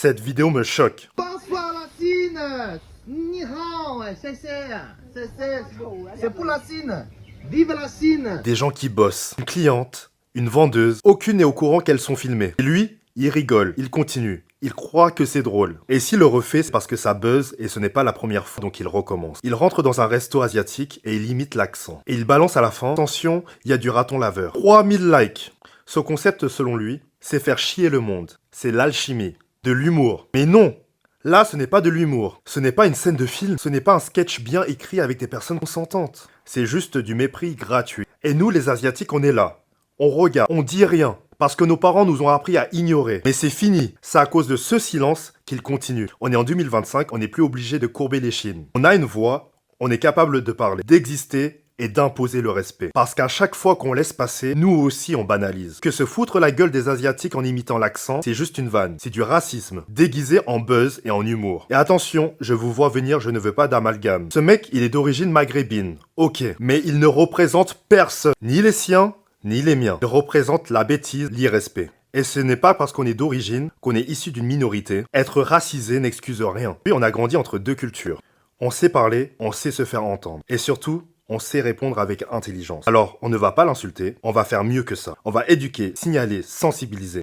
Cette vidéo me choque. Bonsoir la Chine. Ni hao, c'est pour la Chine. Vive la Chine. Des gens qui bossent. Une cliente, une vendeuse, aucune n'est au courant qu'elles sont filmées. Et lui, il rigole, il continue. Il croit que c'est drôle. Et s'il le refait, c'est parce que ça buzz et ce n'est pas la première fois, donc il recommence. Il rentre dans un resto asiatique et il imite l'accent. Et il balance à la fin, attention, il y a du raton laveur. 3000 likes. Ce concept, selon lui, c'est faire chier le monde. C'est l'alchimie. De l'humour. Mais non! Là, ce n'est pas de l'humour. Ce n'est pas une scène de film. Ce n'est pas un sketch bien écrit avec des personnes consentantes. C'est juste du mépris gratuit. Et nous, les Asiatiques, on est là. On regarde. On dit rien. Parce que nos parents nous ont appris à ignorer. Mais c'est fini. C'est à cause de ce silence qu'il continue. On est en 2025, on n'est plus obligé de courber les chines. On a une voix, on est capable de parler, d'exister et d'imposer le respect. Parce qu'à chaque fois qu'on laisse passer, nous aussi on banalise. Que se foutre la gueule des Asiatiques en imitant l'accent, c'est juste une vanne. C'est du racisme, déguisé en buzz et en humour. Et attention, je vous vois venir, je ne veux pas d'amalgame. Ce mec, il est d'origine maghrébine. Ok, mais il ne représente personne. Ni les siens, ni les miens. Il représente la bêtise, l'irrespect. Et ce n'est pas parce qu'on est d'origine, qu'on est issu d'une minorité. Être racisé n'excuse rien. Puis on a grandi entre deux cultures. On sait parler, on sait se faire entendre. Et surtout, on sait répondre avec intelligence. Alors, on ne va pas l'insulter, on va faire mieux que ça. On va éduquer, signaler, sensibiliser.